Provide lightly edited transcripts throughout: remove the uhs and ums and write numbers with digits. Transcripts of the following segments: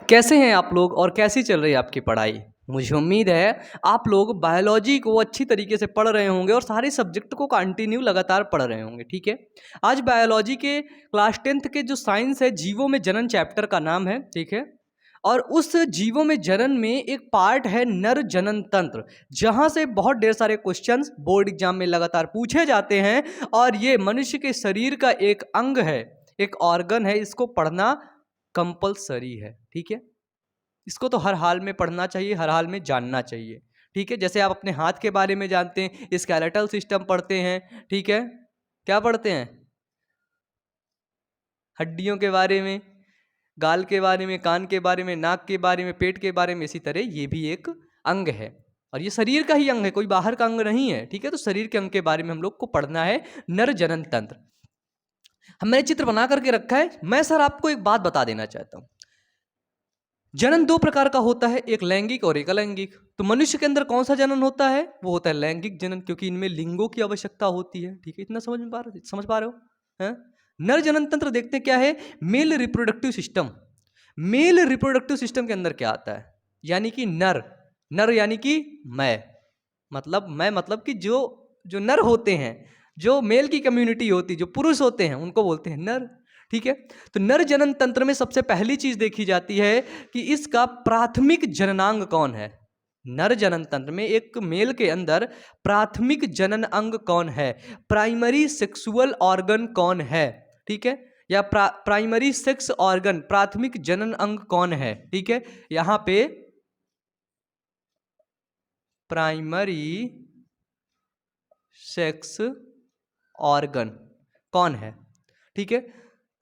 कैसे हैं आप लोग और कैसी चल रही है आपकी पढ़ाई। मुझे उम्मीद है आप लोग बायोलॉजी को अच्छी तरीके से पढ़ रहे होंगे और सारे सब्जेक्ट को कंटिन्यू लगातार पढ़ रहे होंगे। ठीक है, आज बायोलॉजी के क्लास 10th के जो साइंस है जीवों में जनन चैप्टर का नाम है। ठीक है, और उस जीवों में जनन में एक पार्ट है नर जनन तंत्र, जहां से बहुत ढेर सारे क्वेश्चंस बोर्ड एग्जाम में लगातार पूछे जाते हैं और ये मनुष्य के शरीर का एक अंग है, एक ऑर्गन है। इसको पढ़ना कंपलसरी है। ठीक है, इसको तो हर हाल में पढ़ना चाहिए, हर हाल में जानना चाहिए। ठीक है, जैसे आप अपने हाथ के बारे में जानते हैं, स्केलेटल सिस्टम पढ़ते हैं। ठीक है, क्या पढ़ते हैं? हड्डियों के बारे में, गाल के बारे में, कान के बारे में, नाक के बारे में, पेट के बारे में। इसी तरह ये भी एक अंग है और ये शरीर का ही अंग है, कोई बाहर का अंग नहीं है। ठीक है, तो शरीर के अंग के बारे में हम लोग को पढ़ना है, नर जनन तंत्र। मैंने चित्र बना करके रखा है। मैं सर आपको एक बात बता देना चाहता हूं, जनन दो प्रकार का होता है, एक लैंगिक और एक अलैंगिक। तो मनुष्य के अंदर कौन सा जनन होता है? वो होता है लैंगिक जनन, क्योंकि इनमें लिंगों की आवश्यकता होती है। ठीक है, इतना समझ पा रहे हो? हैं? नर जनन तंत्र देखते क्या है? Male reproductive system. Male reproductive system के अंदर क्या आता है? यानी कि नर, नर यानी कि मैं मतलब कि जो जो नर होते हैं, जो मेल की कम्युनिटी होती, जो पुरुष होते हैं, उनको बोलते हैं नर। ठीक है, तो नर जनन तंत्र में सबसे पहली चीज देखी जाती है कि इसका प्राथमिक जननांग कौन है। नर जनन तंत्र में एक मेल के अंदर प्राथमिक जनन अंग कौन है, प्राइमरी सेक्सुअल ऑर्गन कौन है। ठीक है, या प्राइमरी सेक्स ऑर्गन, प्राथमिक जनन अंग कौन है। ठीक है, यहां पे प्राइमरी सेक्स ऑर्गन कौन है। ठीक है,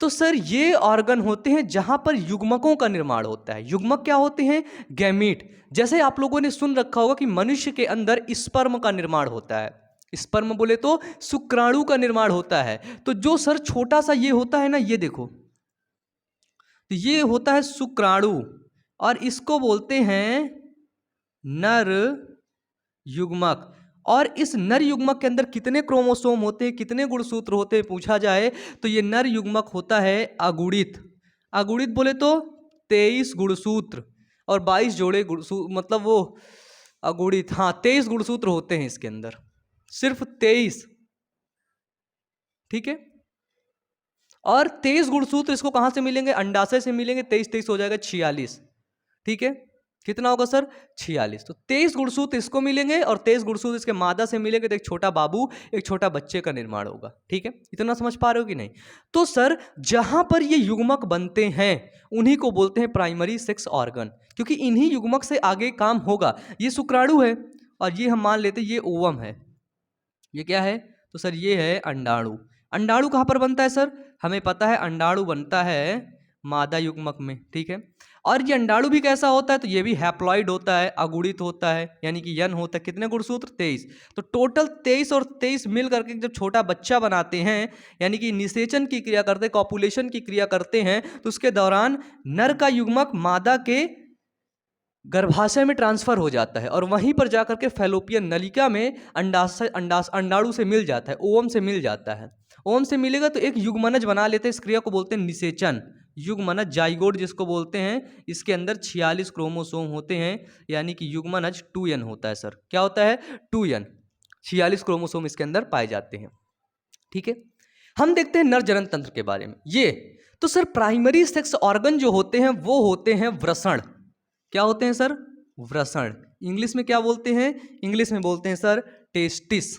तो सर ये ऑर्गन होते हैं जहां पर युग्मकों का निर्माण होता है। युग्मक क्या होते हैं? गैमीट। जैसे आप लोगों ने सुन रखा होगा कि मनुष्य के अंदर स्पर्म का निर्माण होता है। स्पर्म बोले तो शुक्राणु का निर्माण होता है। तो जो सर छोटा सा ये होता है ना, ये देखो, तो ये होता है शुक्राणु और इसको बोलते हैं नर युग्मक। और इस नर युग्मक के अंदर कितने क्रोमोसोम होते हैं, कितने गुणसूत्र होते हैं पूछा जाए तो ये नर युग्मक होता है अगुणित। अगुणित बोले तो 23 गुणसूत्र और 22 जोड़े गुणसूत्र, मतलब वो अगुणित, हाँ 23 गुणसूत्र होते हैं इसके अंदर, सिर्फ 23। ठीक है, और 23 गुणसूत्र इसको कहां से मिलेंगे? अंडाशय से मिलेंगे। 23 23 हो जाएगा 46। ठीक है, कितना होगा सर? 46। तो 23 गुणसूत्र इसको मिलेंगे और 23 गुणसूत्र इसके मादा से मिलेंगे, तो एक छोटा बाबू, एक छोटा बच्चे का निर्माण होगा। ठीक है, इतना समझ पा रहे हो कि नहीं? तो सर जहां पर ये युग्मक बनते हैं उन्हीं को बोलते हैं प्राइमरी सेक्स ऑर्गन, क्योंकि इन्हीं युग्मक से आगे काम होगा। ये शुक्राणु है और ये हम मान लेते हैं ये ओवम है। ये क्या है? तो सर ये है अंडाणु। अंडाणु कहां पर बनता है सर? हमें पता है अंडाणु बनता है मादा युग्मक में। ठीक है, और ये अंडाणु भी कैसा होता है? तो ये भी हैप्लॉइड होता है, अगुणित होता है, यानी कि यन होता है। कितने गुणसूत्र? 23। तो टोटल 23 और 23 मिल करके जब छोटा बच्चा बनाते हैं, यानी कि निषेचन की क्रिया करते हैं, कॉपुलेशन की क्रिया करते हैं, तो उसके दौरान नर का युग्मक मादा के गर्भाशय में ट्रांसफर हो जाता है और वहीं पर जाकर के फैलोपियन नलिका में अंडाणु से मिल जाता है, ओवम से मिल जाता है। ओवम से मिलेगा तो एक युग्मनज बना लेते हैं। इस क्रिया को बोलते हैं निषेचन। युग्मनज, जाइगोट जिसको बोलते हैं, इसके अंदर 46 क्रोमोसोम होते हैं, यानी कि युग्मनज 2n होता है। सर क्या होता है? 2n। 46 क्रोमोसोम इसके अंदर पाए जाते हैं। ठीक है, हम देखते हैं नर जनन तंत्र के बारे में। ये तो सर प्राइमरी सेक्स ऑर्गन जो होते हैं वो होते हैं वृषण। क्या होते हैं सर? वृषण। इंग्लिश में क्या बोलते हैं? इंग्लिश में बोलते हैं सर टेस्टिस।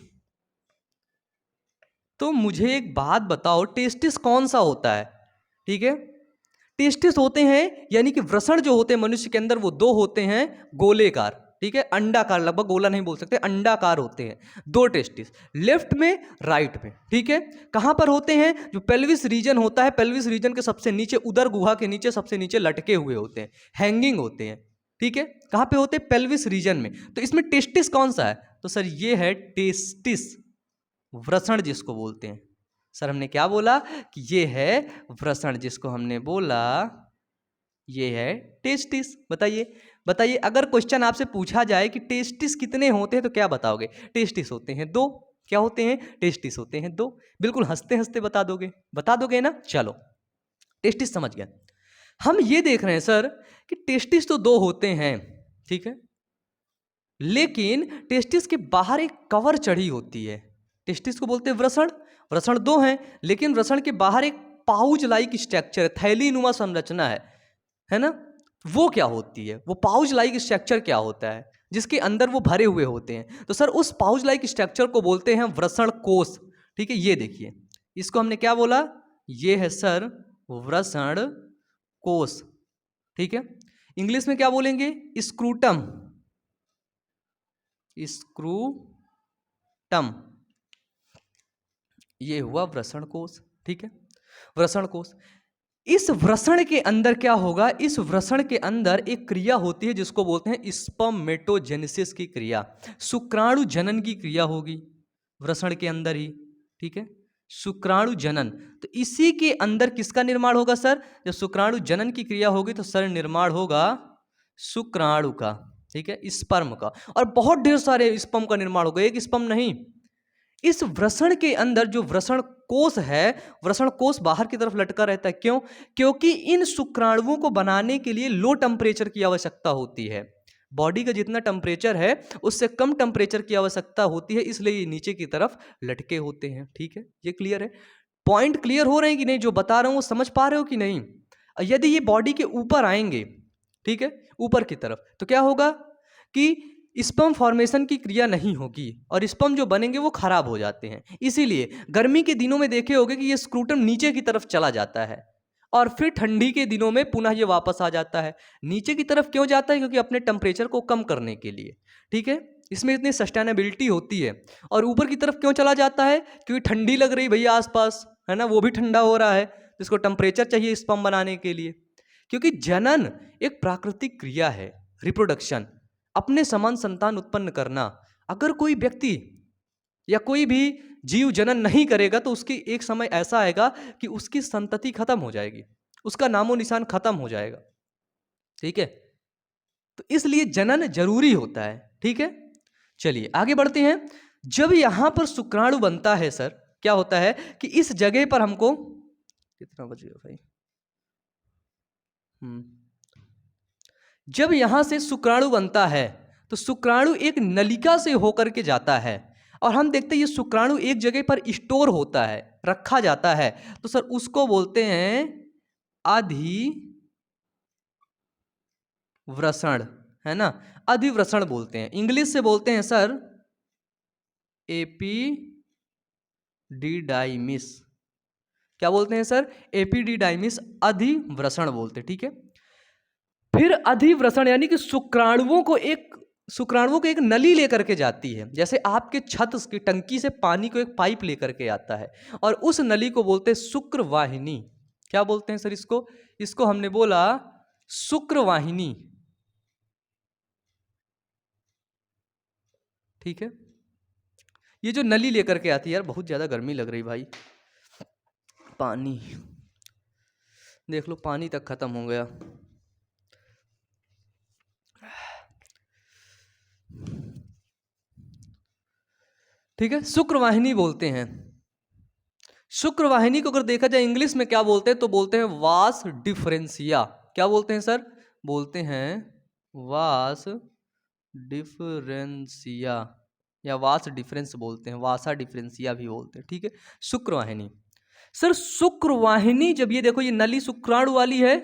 तो मुझे एक बात बताओ, टेस्टिस कौन सा होता है? ठीक है, टेस्टिस होते हैं, यानी कि वृषण जो होते हैं मनुष्य के अंदर वो दो होते हैं, गोलेकार। ठीक है, अंडाकार, लगभग गोला नहीं बोल सकते, अंडाकार होते हैं दो टेस्टिस, लेफ्ट में राइट में। ठीक है, कहां पर होते हैं? जो पेल्विस रीजन होता है, पेल्विस रीजन के सबसे नीचे, उदर गुहा के नीचे सबसे नीचे लटके हुए होते हैं, हैंगिंग होते हैं। ठीक है, कहां पे होते हैं? पेल्विस रीजन में। तो इसमें टेस्टिस कौन सा है? तो सर ये है टेस्टिस, वृषण जिसको बोलते हैं। सर हमने क्या बोला कि ये है वृषण, जिसको हमने बोला ये है टेस्टिस। बताइए बताइए, अगर क्वेश्चन आपसे पूछा जाए कि टेस्टिस कितने होते हैं तो क्या बताओगे? टेस्टिस होते हैं दो। क्या होते हैं? टेस्टिस होते हैं दो। बिल्कुल हंसते हंसते बता दोगे ना? चलो, टेस्टिस समझ गया। हम ये देख रहे हैं सर कि टेस्टिस तो दो होते हैं, ठीक है, लेकिन टेस्टिस के बाहर एक कवर चढ़ी होती है। टेस्टिस को बोलते हैं वृषण, वृषण दो हैं, लेकिन वृषण के बाहर एक पाउच लाइक स्ट्रक्चर है, थैलीनुमा संरचना है ना। वो क्या होती है, वो पाउच लाइक स्ट्रक्चर क्या होता है जिसके अंदर वो भरे हुए होते हैं? तो सर उस पाउच लाइक स्ट्रक्चर को बोलते हैं वृषण कोश, ठीक है। ये देखिए, इसको हमने क्या बोला, ये है सर वृषण कोश, ठीक है। इंग्लिश में क्या बोलेंगे, स्क्रूटम, स्क्रूटम, ये हुआ वृषण कोश, ठीक है, वृषण कोश। इस वृषण के अंदर क्या होगा, इस वृषण के अंदर एक क्रिया होती है जिसको बोलते हैं स्पर्मेटोजेनेसिस की क्रिया, शुक्राणु जनन की क्रिया होगी वृषण के अंदर ही, ठीक है, शुक्राणु जनन। तो इसी के अंदर किसका निर्माण होगा सर, जब शुक्राणु जनन की क्रिया होगी तो सर निर्माण होगा शुक्राणु का, ठीक है, स्पर्म का, और बहुत ढेर सारे स्पर्म का निर्माण होगा, एक स्पर्म नहीं। इस वृषण के अंदर जो वृषण कोश है, वृषण कोश बाहर की तरफ लटका रहता है, क्यों? क्योंकि इन शुक्राणुओं को बनाने के लिए लो टेम्परेचर की आवश्यकता होती है। बॉडी का जितना टेम्परेचर है उससे कम टेम्परेचर की आवश्यकता होती है, इसलिए ये नीचे की तरफ लटके होते हैं, ठीक है। ये क्लियर है, पॉइंट क्लियर हो रहे हैं कि नहीं, जो बता रहा हूं वो समझ पा रहे हो कि नहीं? यदि ये बॉडी के ऊपर आएंगे, ठीक है, ऊपर की तरफ, तो क्या होगा कि स्पर्म फॉर्मेशन की क्रिया नहीं होगी और स्पर्म जो बनेंगे वो खराब हो जाते हैं। इसीलिए गर्मी के दिनों में देखे होगे कि ये स्क्रूटम नीचे की तरफ चला जाता है और फिर ठंडी के दिनों में पुनः ये वापस आ जाता है। नीचे की तरफ क्यों जाता है? क्योंकि अपने टेम्परेचर को कम करने के लिए, ठीक है, इसमें इतनी सस्टेनेबिलिटी होती है। और ऊपर की तरफ क्यों चला जाता है? क्योंकि ठंडी लग रही भैया आसपास, है ना, वो भी ठंडा हो रहा है, जिसको टेम्परेचर चाहिए स्पर्म बनाने के लिए। क्योंकि जनन एक प्राकृतिक क्रिया है, रिप्रोडक्शन, अपने समान संतान उत्पन्न करना। अगर कोई व्यक्ति या कोई भी जीव जनन नहीं करेगा तो उसकी एक समय ऐसा आएगा कि उसकी संतति खत्म हो जाएगी, उसका नामो निशान खत्म हो जाएगा, ठीक है। तो इसलिए जनन जरूरी होता है, ठीक है। चलिए आगे बढ़ते हैं। जब यहां पर शुक्राणु बनता है सर, क्या होता है कि इस जगह पर हमको कितना बचेगा भाई, जब यहां से शुक्राणु बनता है तो शुक्राणु एक नलिका से होकर के जाता है और हम देखते हैं ये शुक्राणु एक जगह पर स्टोर होता है, रखा जाता है, तो सर उसको बोलते हैं अधिवृषण, है ना, अधिवृषण बोलते हैं। इंग्लिश से बोलते हैं सर एपिडिडाइमिस। क्या बोलते हैं सर? एपिडिडाइमिस, अधिवृषण बोलते हैं, ठीक है। फिर अधिवृषण यानी कि शुक्राणुओं को एक नली लेकर के जाती है, जैसे आपके छत की टंकी से पानी को एक पाइप लेकर के आता है, और उस नली को बोलते हैं शुक्रवाहिनी। क्या बोलते हैं सर इसको हमने बोला शुक्रवाहिनी, ठीक है। ये जो नली लेकर के आती है, यार बहुत ज्यादा गर्मी लग रही भाई, पानी देख लो, पानी तक खत्म हो गया। ठीक है, शुक्रवाहिनी बोलते हैं। शुक्रवाहिनी को अगर देखा जाए इंग्लिश में क्या बोलते हैं, तो बोलते हैं वास डिफरेंसिया। क्या बोलते हैं सर? बोलते हैं वास डिफरेंसिया, या वास डिफरेंस बोलते हैं, वासा डिफरेंसिया भी बोलते हैं, ठीक है। शुक्रवाहिनी सर, शुक्रवाहिनी जब ये देखो, ये नली शुक्राणु वाली है,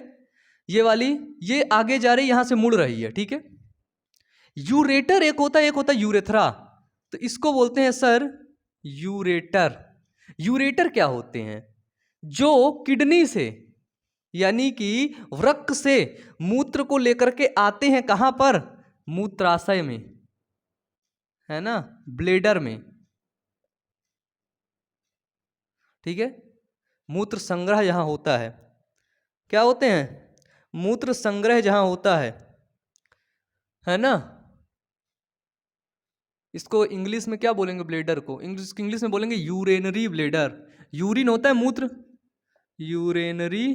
ये वाली, ये आगे जा रही, यहां से मुड़ रही है, ठीक है। यूरेटर एक होता है यूरेथ्रा, तो इसको बोलते हैं सर यूरेटर। यूरेटर क्या होते हैं? जो किडनी से यानी कि वृक्क से मूत्र को लेकर के आते हैं, कहां पर? मूत्राशय में, है ना, ब्लेडर में, ठीक है। मूत्र संग्रह जहां होता है, क्या होते हैं? मूत्र संग्रह जहां होता है ना। इसको इंग्लिश में क्या बोलेंगे? ब्लेडर को इंग्लिश में बोलेंगे यूरेनरी ब्लेडर। यूरिन होता है मूत्र, यूरेनरी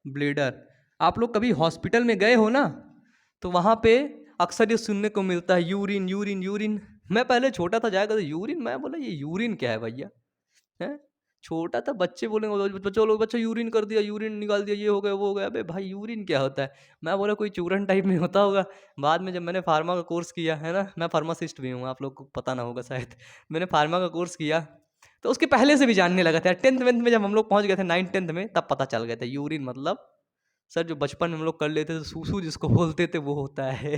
ब्लेडर। आप लोग कभी हॉस्पिटल में गए हो ना, तो वहां पे अक्सर ये सुनने को मिलता है यूरिन यूरिन यूरिन। मैं पहले छोटा था, जाएगा तो यूरिन, मैं बोला ये यूरिन क्या है भैया, है? छोटा था, बच्चे बोलेंगे, बच्चों लोग, बच्चा यूरिन कर दिया, यूरिन निकाल दिया, ये हो गया वो हो गया। अबे भाई यूरिन क्या होता है? मैं बोला कोई चूरन टाइप में होता होगा। बाद में जब मैंने फार्मा का कोर्स किया है ना, मैं फार्मासिस्ट भी हूँ, आप लोग को पता ना होगा शायद। मैंने फार्मा का कोर्स किया तो उसके पहले से भी जानने लगा था। 10th वेंथ में जब हम लोग पहुँच गए थे, 9th 10th में, तब पता चल गया था यूरिन मतलब सर जो बचपन में हम लोग कर लेते थे, सूसू जिसको बोलते थे, वो होता है।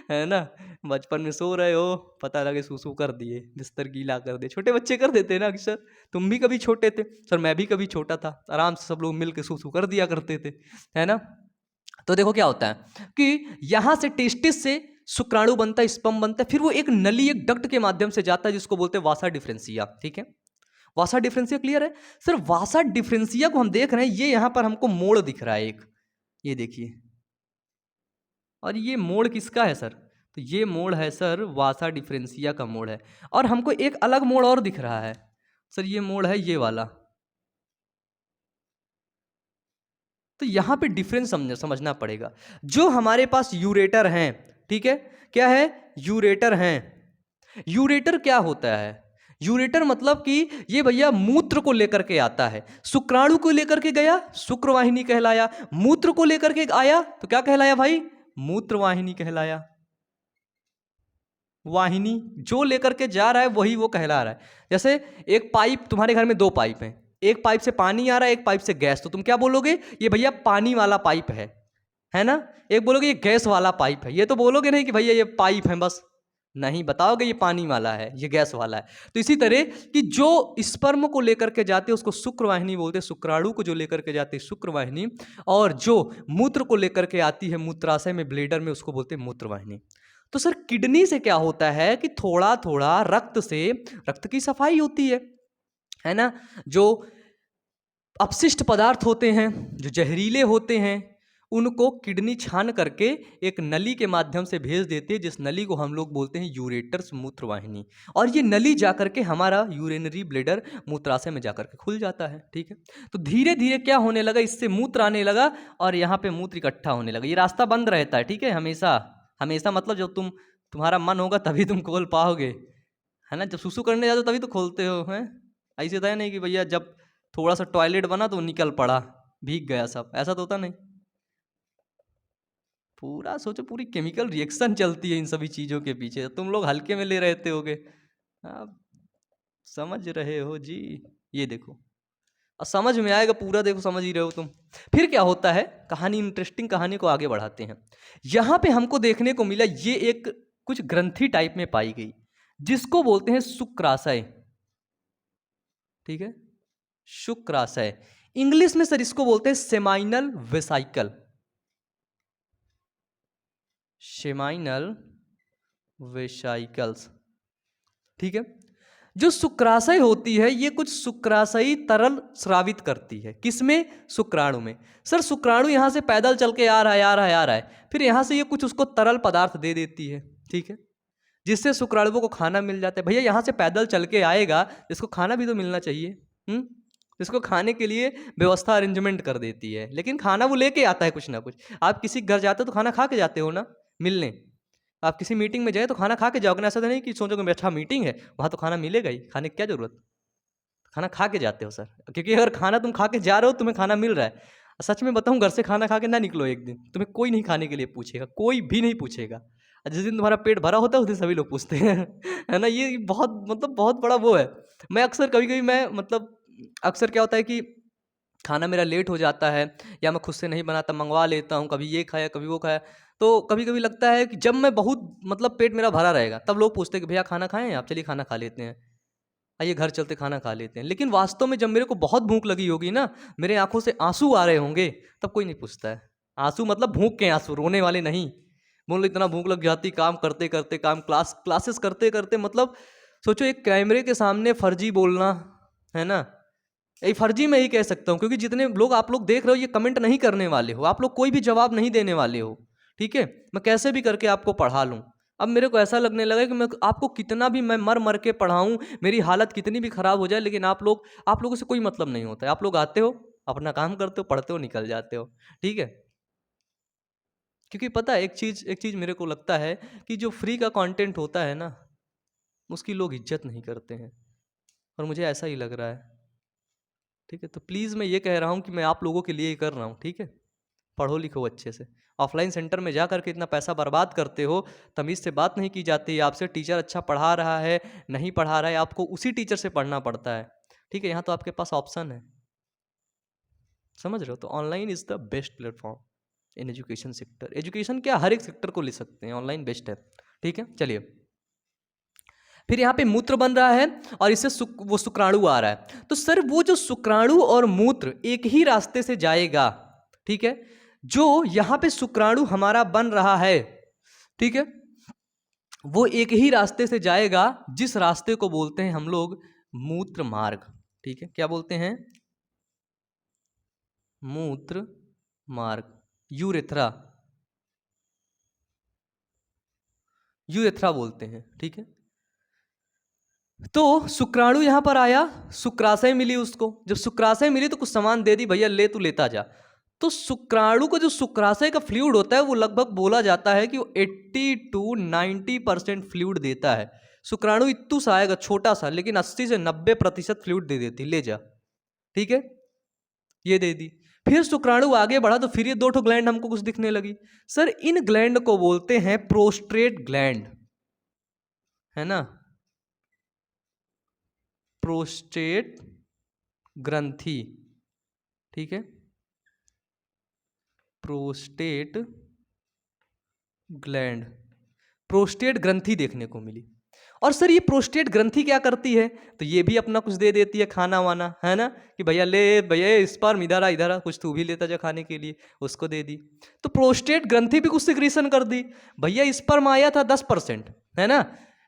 है ना? बचपन में सो रहे हो, पता लगे सूसू कर दिए, बिस्तर गीला कर दिए। छोटे बच्चे कर देते हैं ना अक्सर। तुम भी कभी छोटे थे सर, मैं भी कभी छोटा था, आराम से सब लोग मिल के सूसू कर दिया करते थे, है ना? तो देखो क्या होता है कि यहाँ से टेस्टिस से शुक्राणु बनता है, स्पर्म बनता है, फिर वो एक नली, एक डक्ट के माध्यम से जाता है जिसको बोलते हैं वासा डिफरेंसिया। ठीक है, वासा डिफरेंसिया क्लियर है सर? वासा डिफरेंसिया को हम देख रहे हैं, ये यहाँ पर हमको मोड़ दिख रहा है एक, ये देखिए। और ये मोड़ किसका है सर? तो ये मोड़ है सर वासा डिफरेंसिया का मोड़ है। और हमको एक अलग मोड़ और दिख रहा है सर, ये मोड़ है ये वाला। तो यहाँ पे डिफरेंस समझना पड़ेगा। जो हमारे पास यूरेटर हैं, ठीक है, क्या है? यूरेटर हैं। यूरेटर क्या होता है? यूरेटर मतलब कि ये भैया मूत्र को लेकर के आता है। शुक्राणु को लेकर के गया, शुक्रवाहिनी कहलाया। मूत्र को लेकर के आया तो क्या कहलाया भाई? मूत्रवाहिनी कहलाया। वाहिनी जो लेकर के जा रहा है वही वो कहला रहा है। जैसे एक पाइप, तुम्हारे घर में दो पाइप हैं, एक पाइप से पानी आ रहा है, एक पाइप से गैस, तो तुम क्या बोलोगे? ये भैया पानी वाला पाइप है ना? एक बोलोगे ये गैस वाला पाइप है। ये तो बोलोगे नहीं कि भैया ये पाइप है, बस नहीं बताओगे ये पानी वाला है, ये गैस वाला है। तो इसी तरह कि जो स्पर्म को लेकर के जाते हैं उसको शुक्रवाहिनी बोलते हैं, शुक्राणु को जो लेकर के जाते हैं शुक्रवाहिनी, और जो मूत्र को लेकर के आती है मूत्राशय में, ब्लेडर में, उसको बोलते हैं मूत्रवाहिनी। तो सर किडनी से क्या होता है कि थोड़ा थोड़ा रक्त से, रक्त की सफाई होती है ना? जो अपशिष्ट पदार्थ होते हैं, जो जहरीले होते हैं, उनको किडनी छान करके एक नली के माध्यम से भेज देती है, जिस नली को हम लोग बोलते हैं यूरेटर्स, मूत्रवाहिनी। और ये नली जाकर के हमारा यूरिनरी ब्लेडर मूत्राशय में जाकर के खुल जाता है। ठीक है, तो धीरे धीरे क्या होने लगा, इससे मूत्र आने लगा और यहाँ पे मूत्र इकट्ठा होने लगा। ये रास्ता बंद रहता है, ठीक है, हमेशा हमेशा, मतलब जब तुम्हारा मन होगा तभी तुम खोल पाओगे, है ना? जब सुसु करने जाते हो तभी तो खोलते हो, हैं? ऐसे होता है नहीं कि भैया जब थोड़ा सा टॉयलेट बना तो निकल पड़ा, भीग गया सब, ऐसा तो होता नहीं। पूरा सोचो, पूरी केमिकल रिएक्शन चलती है इन सभी चीज़ों के पीछे। तुम लोग हल्के में ले रहते होगे, आप समझ रहे हो जी? ये देखो, और समझ में आएगा पूरा, देखो समझ ही रहे हो तुम। फिर क्या होता है, कहानी, इंटरेस्टिंग कहानी को आगे बढ़ाते हैं। यहाँ पे हमको देखने को मिला ये एक कुछ ग्रंथि टाइप में पाई गई, जिसको बोलते हैं शुक्राशय। ठीक है, शुक्राशय। इंग्लिश में सर इसको बोलते हैं सेमाइनल वेसाइकल, सेमाइनल वेसाइकल्स। ठीक है, जो शुक्राशय होती है ये कुछ शुक्राशयी तरल स्रावित करती है, किसमें? शुक्राणु में। सर शुक्राणु यहाँ से पैदल चल के आ रहा है, आ रहा है, आ रहा है, फिर यहाँ से ये कुछ उसको तरल पदार्थ दे देती है। ठीक है, जिससे शुक्राणुओं को खाना मिल जाता है। भैया यहाँ से पैदल चल के आएगा, इसको खाना भी तो मिलना चाहिए, इसको खाने के लिए व्यवस्था अरेंजमेंट कर देती है, लेकिन खाना वो लेके आता है कुछ ना कुछ। आप किसी घर जाते हो तो खाना खा के जाते हो ना मिलने। आप किसी मीटिंग में जाए तो खाना खा के जाओगे ना, ऐसा तो नहीं कि सोचोगे अच्छा मीटिंग है वहाँ तो खाना मिलेगा ही, खाने की क्या जरूरत? खाना खा के जाते हो सर, क्योंकि अगर खाना तुम खा के जा रहे हो, तुम्हें खाना मिल रहा है। सच में बताऊं, घर से खाना खा के ना निकलो एक दिन, तुम्हें कोई नहीं खाने के लिए पूछेगा, कोई भी नहीं पूछेगा। और जिस दिन तुम्हारा पेट भरा होता है उस दिन सभी लोग पूछते हैं। है ना? ये बहुत, मतलब बहुत बड़ा वो है। मैं अक्सर कभी कभी मैं मतलब अक्सर क्या होता है कि खाना मेरा लेट हो जाता है, या मैं खुद से नहीं बनाता, मंगवा लेता हूँ, कभी ये खाया कभी वो खाया। तो कभी कभी लगता है कि जब मैं बहुत, मतलब पेट मेरा भरा रहेगा, तब लोग पूछते हैं कि भैया खाना खाएं आप? चलिए खाना खा लेते हैं, आइए घर चलते खाना खा लेते हैं। लेकिन वास्तव में जब मेरे को बहुत भूख लगी होगी ना, मेरे आंखों से आंसू आ रहे होंगे, तब कोई नहीं पूछता है। आंसू मतलब भूख के आंसू, रोने वाले नहीं। बोलो इतना भूख लग जाती, काम करते करते, क्लासेस करते करते, मतलब सोचो एक कैमरे के सामने फर्जी बोलना, है ना? ये फर्जी मैं ही कह सकता हूँ, क्योंकि जितने लोग आप लोग देख रहे हो ये कमेंट नहीं करने वाले हो, आप लोग कोई भी जवाब नहीं देने वाले हो। ठीक है, मैं कैसे भी करके आपको पढ़ा लूँ। अब मेरे को ऐसा लगने लगा कि मैं आपको कितना भी मैं मर मर के पढ़ाऊँ, मेरी हालत कितनी भी खराब हो जाए, लेकिन आप लोगों से कोई मतलब नहीं होता है। आप लोग आते हो, अपना काम करते हो, पढ़ते हो, निकल जाते हो। ठीक है, क्योंकि पता है एक चीज़ मेरे को लगता है कि जो फ्री का कंटेंट होता है ना, उसकी लोग इज्जत नहीं करते हैं, और मुझे ऐसा ही लग रहा है। ठीक है। तो प्लीज़ मैं ये कह रहा हूँ कि मैं आप लोगों के लिए ही कर रहा हूँ, ठीक है। पढ़ो लिखो अच्छे से। ऑफलाइन सेंटर में जा करके इतना पैसा बर्बाद करते हो, तमीज़ से बात नहीं की जाती, आपसे टीचर अच्छा पढ़ा रहा है नहीं पढ़ा रहा है, आपको उसी टीचर से पढ़ना पड़ता है, ठीक है। यहाँ तो आपके पास ऑप्शन है, समझ रहे हो। तो online is the best platform in education sector. Education क्या, हर एक सेक्टर को ले सकते हैं, ऑनलाइन बेस्ट है, ठीक है। चलिए, फिर यहाँ पे मूत्र बन रहा है और इससे वो शुक्राणु आ रहा है। तो सर वो जो शुक्राणु और मूत्र एक ही रास्ते से जाएगा, ठीक है। जो यहाँ पे शुक्राणु हमारा बन रहा है, ठीक है, वो एक ही रास्ते से जाएगा जिस रास्ते को बोलते हैं हम लोग मूत्र मार्ग, ठीक है। क्या बोलते हैं? मूत्र मार्ग, यूरेथ्रा, यूरेथ्रा बोलते हैं, ठीक है। तो शुक्राणु यहां पर आया, शुक्राशय मिली उसको, जब शुक्राशय मिली तो कुछ सामान दे दी, भैया ले तू लेता जा। तो शुक्राणु को जो शुक्राशय का फ्लूइड होता है वो लगभग बोला जाता है कि वो 80 to 90% फ्लूइड देता है। शुक्राणु इतू सा आएगा छोटा सा, लेकिन 80 से 90% फ्लूइड दे देती, ले जा, ठीक है, ये दे दी। फिर शुक्राणु आगे बढ़ा तो फिर ये 2 ग्लैंड हमको कुछ दिखने लगी। सर इन ग्लैंड को बोलते हैं प्रोस्टेट ग्लैंड, है ना, प्रोस्टेट ग्रंथि, ठीक है, प्रोस्टेट ग्लैंड, प्रोस्टेट ग्रंथि देखने को मिली। और सर ये प्रोस्टेट ग्रंथि क्या करती है? तो ये भी अपना कुछ दे देती है, खाना वाना, है ना, कि भैया ले भैया स्पर्म इधर आ इधर आ, कुछ तू भी लेता जा खाने के लिए, उसको दे दी। तो प्रोस्टेट ग्रंथि भी कुछ सिक्रीशन कर दी, भैया स्पर्म आया था 10%, है ना,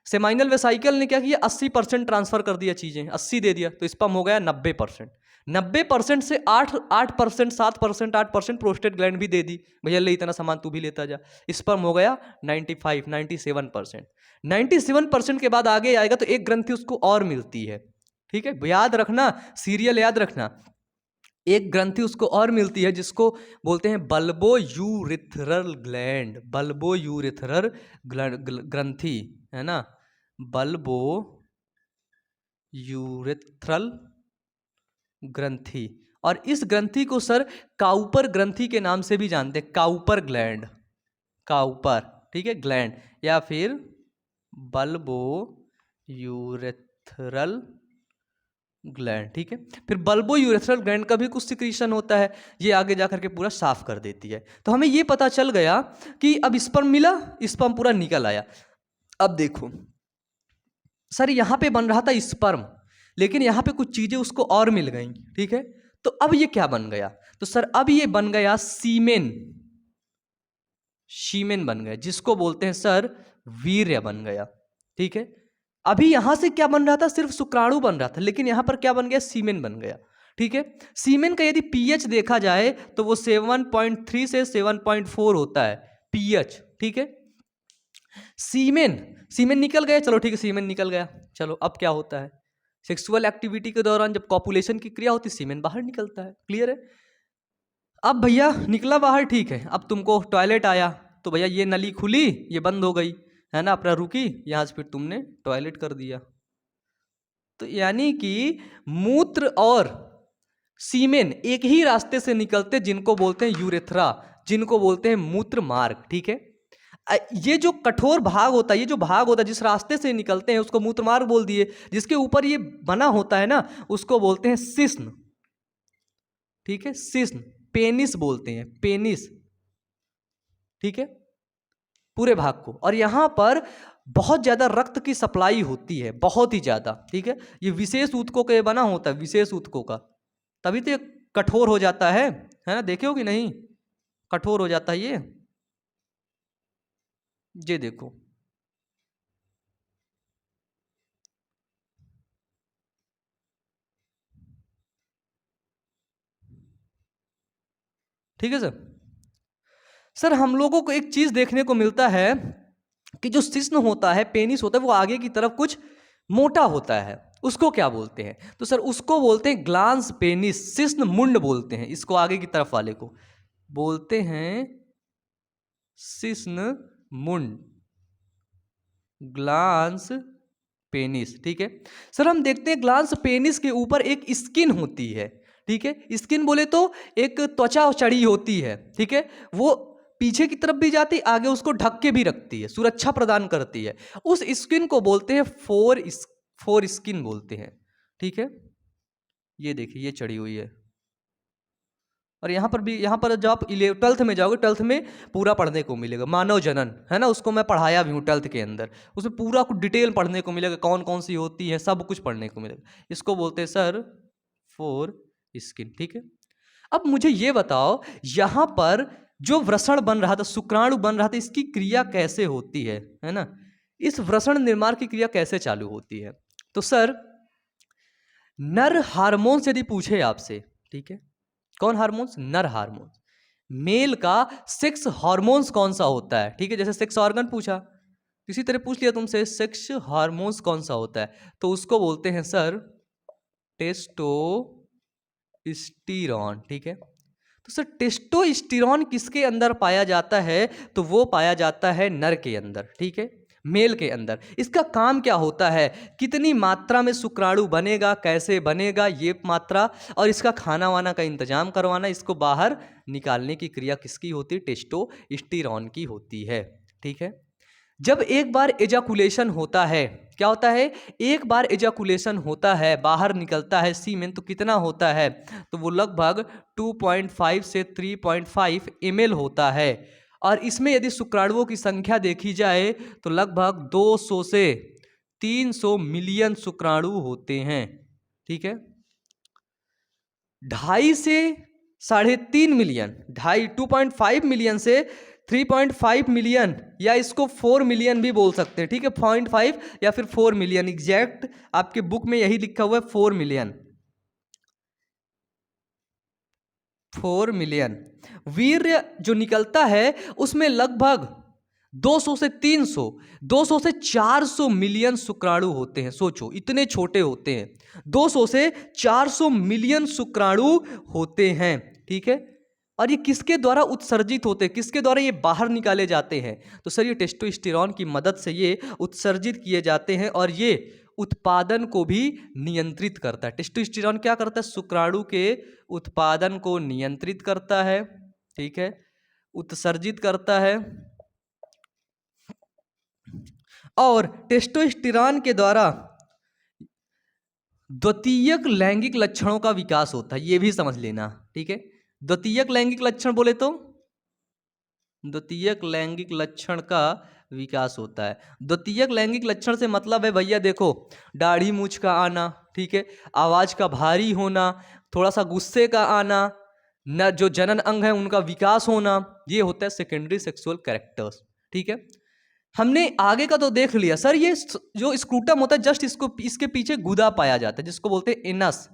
सेमाइनल वेसाइकल ने क्या किया 80% ट्रांसफर कर दिया, चीजें 80 दे दिया, तो स्पर्म हो गया 90%। 90% से 8% 7% 8% प्रोस्टेट ग्लैंड भी दे दी, भैया ले इतना सामान तू भी लेता जा, स्पर्म हो गया 95 97%। 97% के बाद आगे आएगा तो एक ग्रंथि उसको और मिलती है, ठीक है, याद रखना, सीरियल याद रखना, एक ग्रंथि उसको और मिलती है जिसको बोलते हैं bulbo urethral gland, bulbo urethral ग्रंथि, है ना, बल्बो यूरिथ्रल ग्रंथि। और इस ग्रंथि को सर काउपर ग्रंथि के नाम से भी जानते हैं, काउपर ग्लैंड, काउपर, ठीक है, ग्लैंड, या फिर बल्बो यूरेथ्रल ग्लैंड, ठीक है। फिर बल्बो यूरेथ्रल ग्लैंड का भी कुछ सिक्रीशन होता है, ये आगे जाकर के पूरा साफ कर देती है। तो हमें ये पता चल गया कि अब स्पर्म मिला, स्पर्म पूरा निकल आया। अब देखो सर यहां पे बन रहा था स्पर्म, लेकिन यहां पे कुछ चीजें उसको और मिल गई, ठीक है। तो अब ये क्या बन गया? तो सर अब ये बन गया सीमेन, शीमेन बन गया, जिसको बोलते हैं सर वीर्य बन गया, ठीक है। अभी यहां से क्या बन रहा था? सिर्फ शुक्राणु बन रहा था, लेकिन यहां पर क्या बन गया? सीमेन बन गया, ठीक है। सीमेन का यदि पीएच देखा जाए तो वो 7.3 से 7.4 होता है पीएच, ठीक है। सीमेन, सीमेन निकल गया, चलो ठीक है, सीमेन निकल गया, चलो अब क्या होता है? सेक्सुअल एक्टिविटी के दौरान जब कॉपुलेशन की क्रिया होती है सीमेन बाहर निकलता है, क्लियर है। अब भैया निकला बाहर, ठीक है, अब तुमको टॉयलेट आया तो भैया ये नली खुली, ये बंद हो गई, है ना, अपना रुकी, यहां से फिर तुमने टॉयलेट कर दिया। तो यानी कि मूत्र और सीमेन एक ही रास्ते से निकलते, जिनको बोलते हैं यूरेथ्रा, जिनको बोलते हैं मूत्र मार्ग, ठीक है। ये जो कठोर भाग होता है, ये जो भाग होता है जिस रास्ते से निकलते हैं उसको मूत्र मार्ग बोल दिए, जिसके ऊपर ये बना होता है ना उसको बोलते हैं शिश्न, ठीक है, शिश्न, पेनिस बोलते हैं, पेनिस, ठीक है, पूरे भाग को। और यहां पर बहुत ज्यादा रक्त की सप्लाई होती है, बहुत ही ज्यादा, ठीक है। ये विशेष ऊतकों के बना होता है, विशेष ऊतकों का, तभी तो ये कठोर हो जाता है ना, देखे हो कि नहीं, कठोर हो जाता है ये देखो, ठीक है सर। सर हम लोगों को एक चीज देखने को मिलता है कि जो शिश्न होता है, पेनिस होता है, वो आगे की तरफ कुछ मोटा होता है, उसको क्या बोलते हैं? तो सर उसको बोलते हैं ग्लांस पेनिस, शिश्न मुंड बोलते हैं इसको, आगे की तरफ वाले को बोलते हैं शिश्न मुंड, ग्लांस पेनिस, ठीक है। सर हम देखते हैं ग्लांस पेनिस के ऊपर एक स्किन होती है, ठीक है। स्किन बोले तो एक त्वचा चढ़ी होती है, ठीक है, वो पीछे की तरफ भी जाती, आगे उसको ढक के भी रखती है, सुरक्षा प्रदान करती है। उस स्किन को बोलते हैं फोर स्किन बोलते हैं, ठीक है। ये देखिए ये चढ़ी हुई है। और यहाँ पर भी, यहाँ पर जब आप 12th में जाओगे, 12th में पूरा पढ़ने को मिलेगा, मानव जनन है ना, उसको मैं पढ़ाया भी हूँ 12th के अंदर, उसमें पूरा कुछ डिटेल पढ़ने को मिलेगा, कौन कौन सी होती है, सब कुछ पढ़ने को मिलेगा। इसको बोलते हैं सर फोर स्किन, ठीक है। अब मुझे ये बताओ, यहाँ पर जो वृषण बन रहा था, शुक्राणु बन रहा था, इसकी क्रिया कैसे होती है ना, इस वृषण निर्माण की क्रिया कैसे चालू होती है? तो सर नर हार्मोन्स यदि पूछे आपसे, ठीक है, कौन हार्मोन्स? नर हार्मोन्स। मेल का सेक्स हार्मोन्स कौन सा होता है, ठीक है, जैसे सेक्स ऑर्गन पूछा, इसी तरह पूछ लिया तुमसे सेक्स हार्मोन्स कौन सा होता है, तो उसको बोलते हैं सर टेस्टोस्टेरोन, ठीक है। तो सर टेस्टोस्टेरोन किसके अंदर पाया जाता है? तो वो पाया जाता है नर के अंदर, ठीक है, मेल के अंदर। इसका काम क्या होता है? कितनी मात्रा में शुक्राणु बनेगा, कैसे बनेगा, ये मात्रा, और इसका खाना वाना का इंतजाम करवाना, इसको बाहर निकालने की क्रिया किसकी होती है? टेस्टोस्टेरोन की होती है, ठीक है। जब एक बार एजाकुलेशन होता है, क्या होता है? एक बार एजाकुलेशन होता है, बाहर निकलता है सीमेन, तो कितना होता है? तो वो लगभग 2.5 से 3.5 ml होता है। और इसमें यदि शुक्राणुओं की संख्या देखी जाए तो लगभग 200 से 300 मिलियन शुक्राणु होते हैं, ठीक है। 2.5 से 3.5 मिलियन, 2.5 मिलियन से 3.5 मिलियन, या इसको 4 मिलियन भी बोल सकते हैं, ठीक है, 0.5 या फिर 4 मिलियन, एग्जैक्ट आपके बुक में यही लिखा हुआ है 4 मिलियन। 4 मिलियन वीर्य जो निकलता है उसमें लगभग 200 से 300, 200 से 400 मिलियन शुक्राणु होते हैं। सोचो इतने छोटे होते हैं, 200 से 400 मिलियन शुक्राणु होते हैं, ठीक है। और ये किसके द्वारा उत्सर्जित होते हैं, किसके द्वारा ये बाहर निकाले जाते हैं? तो सर ये टेस्टोस्टेरोन की मदद से ये उत्सर्जित किए जाते हैं, और ये उत्पादन को भी नियंत्रित करता है। टेस्टोस्टेरोन क्या करता है? शुक्राणु के उत्पादन को नियंत्रित करता है, ठीक है, उत्सर्जित करता है। और टेस्टोस्टेरोन के द्वारा द्वितीयक लैंगिक लक्षणों का विकास होता है, ये भी समझ लेना, ठीक है। द्वितीयक लैंगिक लक्षण बोले तो द्वितीयक लैंगिक लक्षण का विकास होता है। द्वितीयक लैंगिक लक्षण से मतलब है भैया देखो, दाढ़ी मूछ का आना, ठीक है, आवाज का भारी होना, थोड़ा सा गुस्से का आना, न जो जनन अंग है उनका विकास होना, ये होता है सेकेंडरी सेक्सुअल कैरेक्टर्स, ठीक है। हमने आगे का तो देख लिया सर, ये जो स्क्रूटम होता है जस्ट इसके पीछे गुदा पाया जाता है, जिसको बोलते हैं एनस,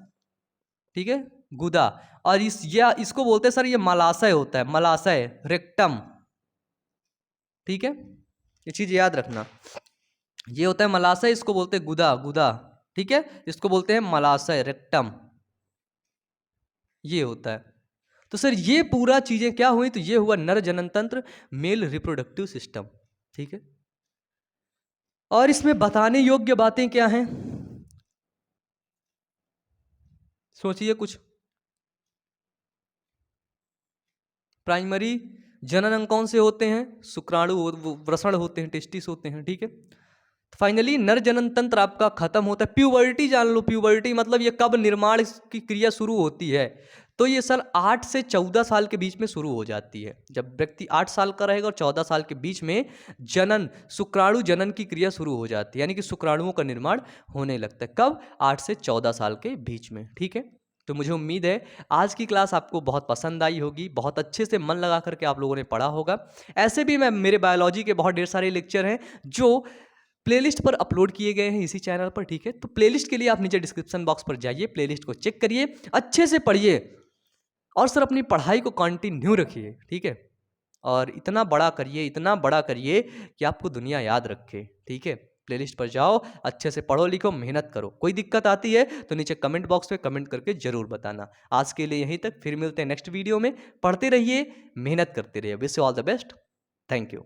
ठीक है, गुदा। और इसको बोलते हैं सर ये मलाशय होता है, मलाशय, रेक्टम, ठीक है, ये चीज याद रखना, ये होता है मलाशय, इसको बोलते हैं गुदा, गुदा, ठीक है, इसको बोलते हैं मलाशय, रेक्टम, ये होता है। तो सर ये पूरा चीजें क्या हुई? तो ये हुआ नर जनन तंत्र, मेल रिप्रोडक्टिव सिस्टम, ठीक है। और इसमें बताने योग्य बातें क्या हैं? सोचिए कुछ। प्राइमरी जनन अंग कौन से होते हैं? शुक्राणु, वृषण होते हैं, टेस्टिस होते हैं, ठीक है। फाइनली नर जनन तंत्र आपका खत्म होता है। प्यूबर्टी जान लो, प्यूबर्टी मतलब ये कब निर्माण की क्रिया शुरू होती है? तो ये सर 8 से 14 साल के बीच में शुरू हो जाती है। जब व्यक्ति 8 साल का रहेगा और 14 साल के बीच में जनन, शुक्राणु जनन की क्रिया शुरू हो जाती है, यानी कि शुक्राणुओं का निर्माण होने लगता है। कब? 8 से 14 साल के बीच में, ठीक है। तो मुझे उम्मीद है आज की क्लास आपको बहुत पसंद आई होगी, बहुत अच्छे से मन लगा करके आप लोगों ने पढ़ा होगा। ऐसे भी मेरे बायोलॉजी के बहुत ढेर सारे लेक्चर हैं जो प्लेलिस्ट पर अपलोड किए गए हैं इसी चैनल पर, ठीक है। तो प्लेलिस्ट के लिए आप नीचे डिस्क्रिप्शन बॉक्स पर जाइए, प्लेलिस्ट को चेक करिए, अच्छे से पढ़िए, और सर अपनी पढ़ाई को कंटिन्यू रखिए, ठीक है। और इतना बड़ा करिए, इतना बड़ा करिए कि आपको दुनिया याद रखे, ठीक है। प्लेलिस्ट पर जाओ, अच्छे से पढ़ो लिखो, मेहनत करो। कोई दिक्कत आती है तो नीचे कमेंट बॉक्स में कमेंट करके जरूर बताना। आज के लिए यहीं तक, फिर मिलते हैं नेक्स्ट वीडियो में। पढ़ते रहिए, मेहनत करते रहिए। Wish you all the best. Thank you.